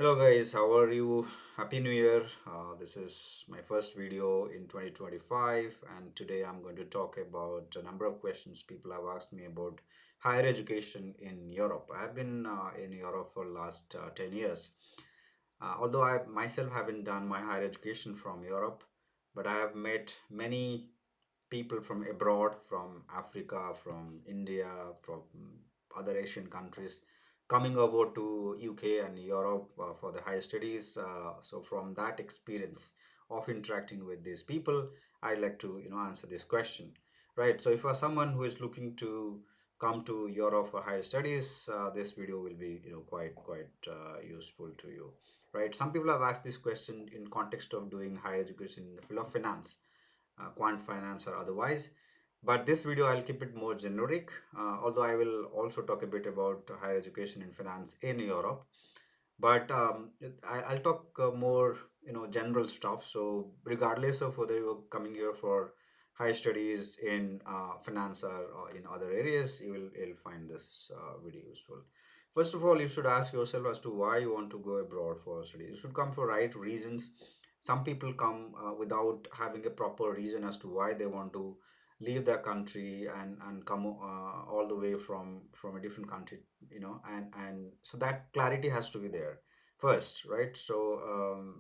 Hello guys, how are you? Happy New Year. This is my first video in 2025 and today I'm going to talk about a number of questions people have asked me about higher education in Europe. I have been in Europe for last 10 years. Although I myself haven't done my higher education from Europe, but I have met many people from abroad, from Africa, from India, from other Asian countries, coming over to UK and Europe for the higher studies. So from that experience of interacting with these people, I'd like to answer this question, right? So if you're someone who is looking to come to Europe for higher studies, this video will be quite useful to you, right? Some people have asked this question in context of doing higher education in the field of finance, quant finance or otherwise. But this video, I'll keep it more generic, although I will also talk a bit about higher education in finance in Europe. But I'll talk more, general stuff. So regardless of whether you're coming here for higher studies in finance or in other areas, you'll find this video useful. First of all, you should ask yourself as to why you want to go abroad for studies. You should come for right reasons. Some people come without having a proper reason as to why they want to leave their country and come all the way from a different country, and so that clarity has to be there first, right? So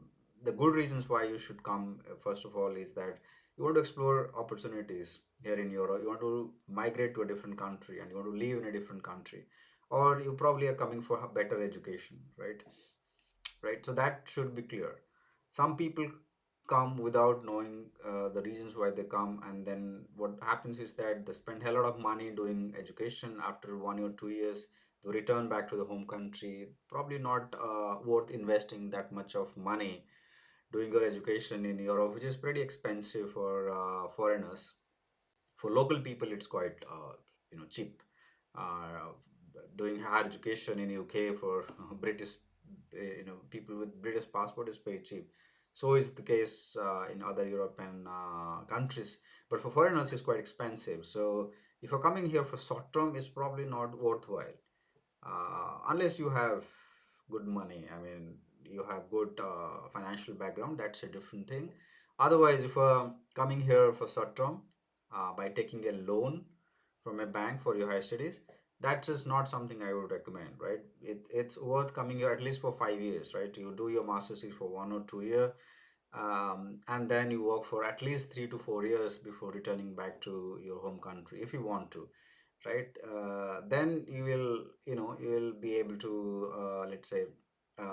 the good reasons why you should come, first of all, is that you want to explore opportunities here in Europe. You want to migrate to a different country and you want to live in a different country, or you probably are coming for a better education, right? So that should be clear. Some people come without knowing the reasons why they come, and then what happens is that they spend a lot of money doing education. After 1 or 2 years, they return back to the home country, probably not worth investing that much of money doing your education in Europe, which is pretty expensive for foreigners. For local people, it's quite cheap. uh, Doing higher education in UK for British, people with British passport is very cheap. So is the case in other European countries, but for foreigners it's quite expensive. So if you're coming here for short term, it's probably not worthwhile, unless you have good money. I mean, you have good financial background, that's a different thing. Otherwise, if you're coming here for short term, by taking a loan from a bank for your higher studies, that is not something I would recommend, right? It's worth coming here at least for 5 years, right? You do your master's for 1 or 2 year, and then you work for at least 3 to 4 years before returning back to your home country if you want to, right? Then you will be able to, let's say,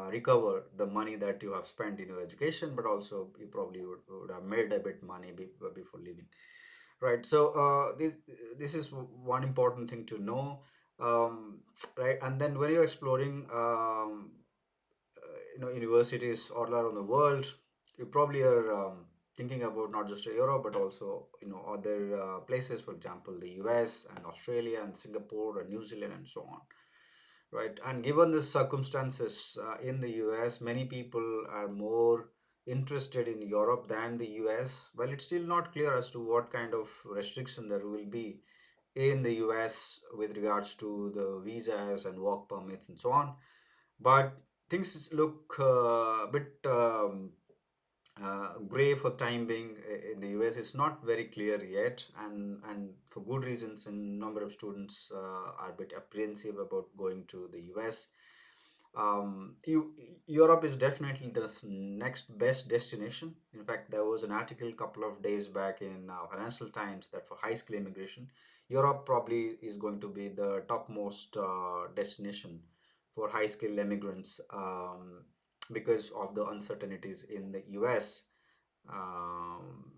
recover the money that you have spent in your education, but also you probably would have made a bit money before leaving, right? So this is one important thing to know, right? And then when you're exploring universities all around the world, you probably are thinking about not just Europe but also other places, for example the US and Australia and Singapore and New Zealand and so on, right? And given the circumstances in the US, many people are more interested in Europe than the US. Well, it's still not clear as to what kind of restriction there will be in the US with regards to the visas and work permits and so on, but things look a bit gray for time being in the US. It's not very clear yet, and for good reasons. A number of students are a bit apprehensive about going to the US. Europe is definitely the next best destination. In fact, there was an article a couple of days back in Financial Times that for high school immigration, Europe probably is going to be the topmost destination for high skilled immigrants, because of the uncertainties in the US. Um,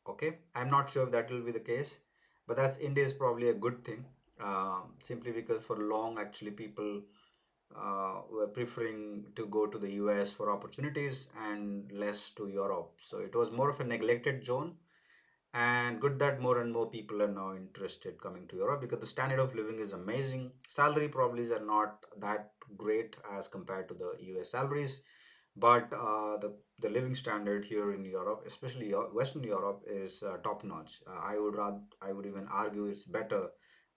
okay, I'm not sure if that will be the case, but that's India is probably a good thing, simply because for long actually people were preferring to go to the US for opportunities and less to Europe. So it was more of a neglected zone, and good that more and more people are now interested coming to Europe because the standard of living is amazing. Salary probably are not that great as compared to the US salaries, but the living standard here in Europe, especially Western Europe, is top notch. I would even argue it's better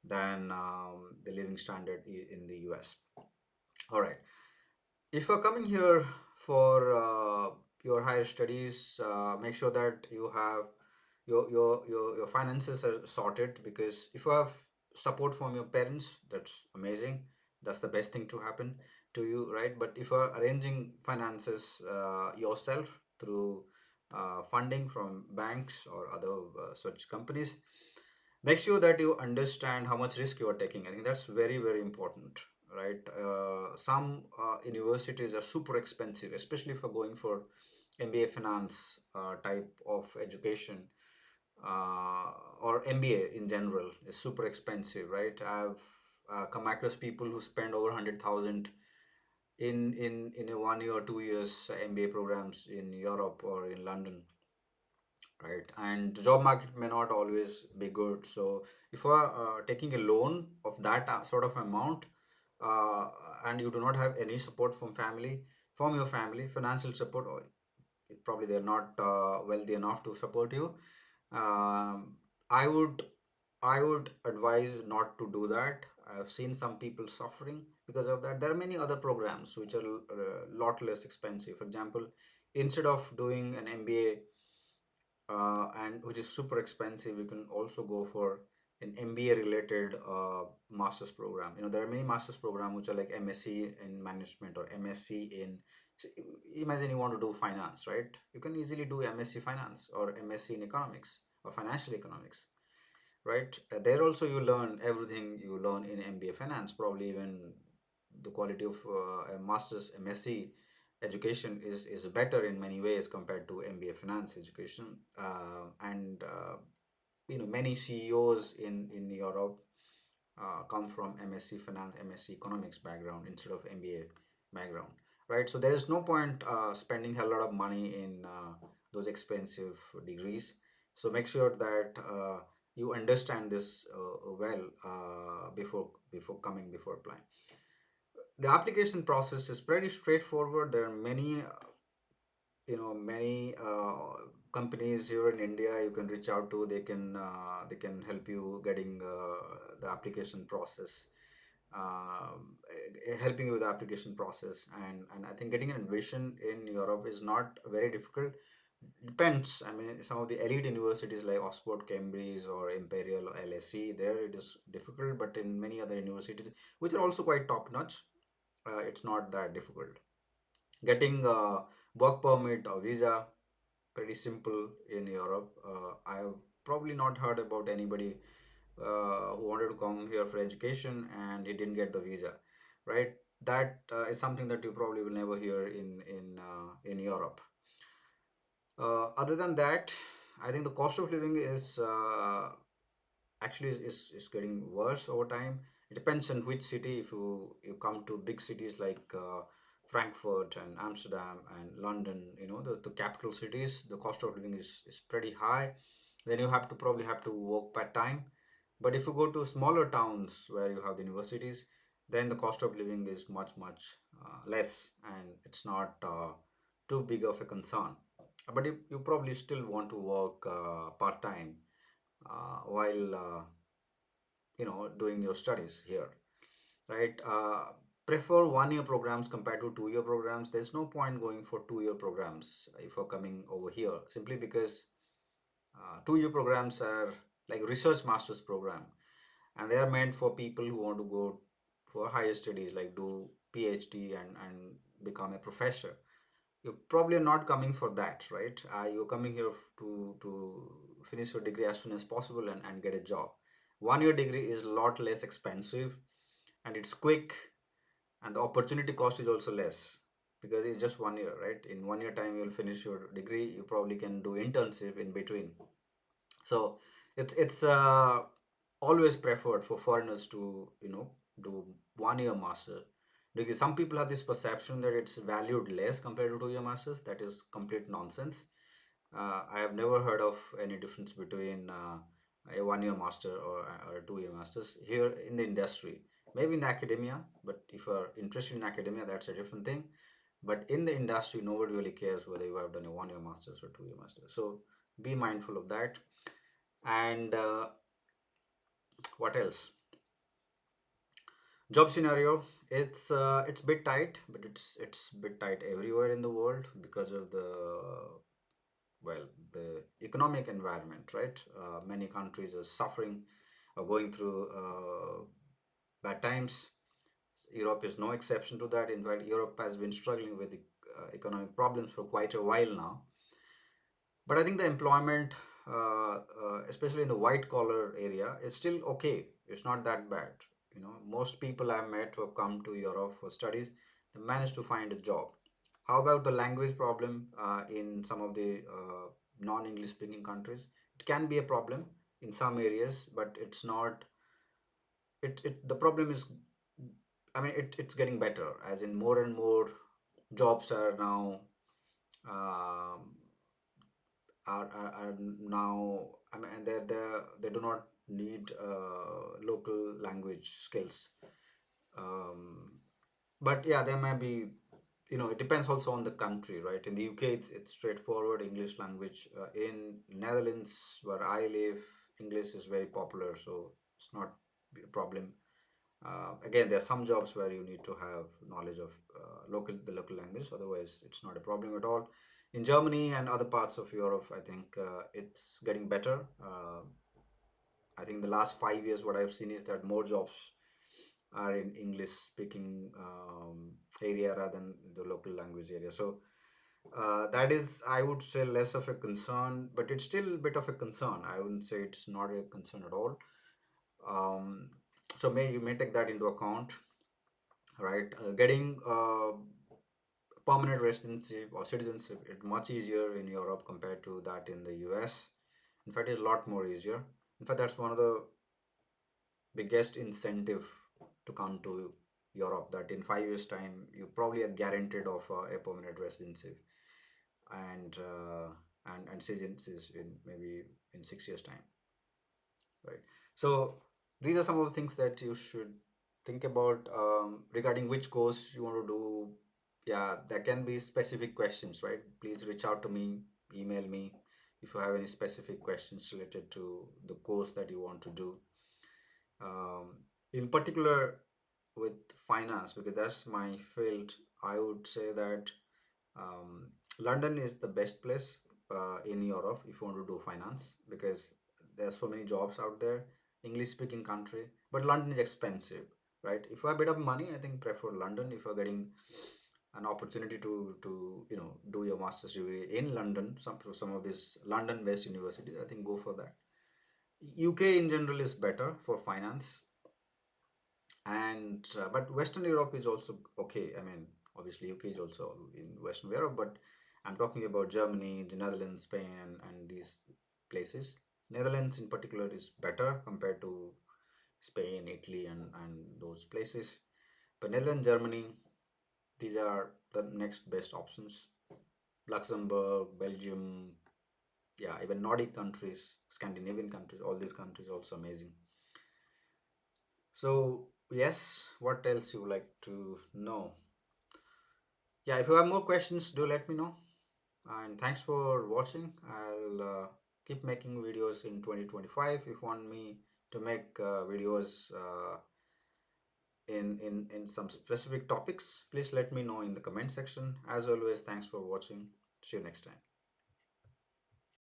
than the living standard in the US. All right. If you're coming here for your higher studies, make sure that you have your finances are sorted, because if you have support from your parents, that's amazing. That's the best thing to happen to you, right? But if you're arranging finances yourself through funding from banks or other such companies, make sure that you understand how much risk you are taking. I think that's very, very important, right? Some universities are super expensive, especially for going for MBA finance type of education, or MBA in general is super expensive, right? I've come across people who spend over 100,000 in a 1 year or 2 years MBA programs in Europe or in London, right? And the job market may not always be good. So if you are taking a loan of that sort of amount, uh, and you do not have any support from your family, financial support, or probably they're not wealthy enough to support you, um, I would I would advise not to do that. I've seen some people suffering because of that. There are many other programs which are a lot less expensive. For example, instead of doing an MBA, and which is super expensive, you can also go for an MBA related master's program. There are many master's program which are like MSc in management or MSc in. So imagine you want to do finance, right? You can easily do MSc finance or MSc in economics or financial economics, right? There also you learn everything you learn in MBA finance, probably even the quality of a master's MSc education is better in many ways compared to MBA finance education. And many CEOs in Europe come from MSc finance, MSc economics background instead of MBA background, right? So there is no point spending a lot of money in those expensive degrees. So make sure that you understand this well before applying. The application process is pretty straightforward. There are many companies here in India you can reach out to. They can help you getting the application process, helping you with the application process. And I think getting an admission in Europe is not very difficult. Depends. I mean, some of the elite universities like Oxford, Cambridge, or Imperial or LSE, there it is difficult. But in many other universities, which are also quite top notch, it's not that difficult. Getting a work permit or visa, pretty simple in Europe. I have probably not heard about anybody who wanted to come here for education and he didn't get the visa, right? That is something that you probably will never hear in Europe. Other than that, I think the cost of living is actually is getting worse over time. It depends on which city. If you come to big cities like Frankfurt and Amsterdam and London, the capital cities, the cost of living is pretty high. Then you probably have to work part time. But if you go to smaller towns where you have the universities, then the cost of living is much less, and it's not too big of a concern. But you probably still want to work part time while doing your studies here, right? Prefer 1 year programs compared to 2 year programs. There's no point going for 2 year programs if you're coming over here, simply because 2 year programs are like research master's program, and they are meant for people who want to go for higher studies, like do PhD and become a professor. You're probably not coming for that, right? You're coming here to finish your degree as soon as possible and get a job. 1 year degree is a lot less expensive, and it's quick, and the opportunity cost is also less, because it's just 1 year, right? In 1 year time you'll finish your degree. You probably can do internship in between. So it's always preferred for foreigners to do 1 year master, because some people have this perception that it's valued less compared to 2 year masters. That is complete nonsense. I have never heard of any difference between a 1 year master or a 2 year masters here in the industry. Maybe in the academia, but if you're interested in academia, that's a different thing. But in the industry, nobody really cares whether you have done a 1 year masters or 2 year masters. So be mindful of that. And what else? Job scenario, it's a bit tight, but it's a bit tight everywhere in the world because of well, the economic environment, right? Many countries are suffering or going through bad times. Europe is no exception to that. In fact, Europe has been struggling with economic problems for quite a while now. But I think the employment, especially in the white collar area, is still okay. It's not that bad. Most people I've met who have come to Europe for studies, they managed to find a job. How about the language problem in some of the non-English speaking countries? It can be a problem in some areas, but it's not. The problem is, I mean, it's getting better. As in, more and more jobs are now um, are now, I mean, and they do not need local language skills. um, but yeah, there may be, it depends also on the country, right? In the UK, it's straightforward English language. In Netherlands, where I live, English is very popular, so it's not a problem. Again, there are some jobs where you need to have knowledge of the local language. Otherwise, it's not a problem at all. In Germany and other parts of Europe, I think it's getting better. I think the last 5 years, what I've seen is that more jobs are in English speaking area rather than the local language area. So that is, I would say, less of a concern, but it's still a bit of a concern. I wouldn't say it's not a concern at all. Um, so you may take that into account, right? Getting permanent residency or citizenship is much easier in Europe compared to that in the US. In fact, it's a lot more easier. In fact, that's one of the biggest incentive to come to Europe. That in 5 years' time, you probably are guaranteed of a permanent residency, and citizenship in maybe in 6 years' time, right? So these are some of the things that you should think about regarding which course you want to do. Yeah, there can be specific questions, right? Please reach out to me, email me if you have any specific questions related to the course that you want to do. um, in particular with finance, because that's my field. I would say that um, London is the best place in Europe if you want to do finance, because there's so many jobs out there. English speaking country, but London is expensive, right? If you have a bit of money, I think prefer London. If you're getting an opportunity to do your master's degree in London, some of these London based universities, I think go for that. UK in general is better for finance, and but Western Europe is also okay. I mean, obviously UK is also in Western Europe, but I'm talking about Germany, the Netherlands, Spain, and these places. Netherlands in particular is better compared to Spain, Italy, and those places. But Netherlands, Germany, these are the next best options. Luxembourg, Belgium, yeah, even Nordic countries, Scandinavian countries, all these countries also amazing. So yes, what else you would like to know? Yeah, if you have more questions, do let me know. And thanks for watching. I'll keep making videos in 2025. If you want me to make videos in some specific topics, please let me know in the comment section. As always, thanks for watching. See you next time.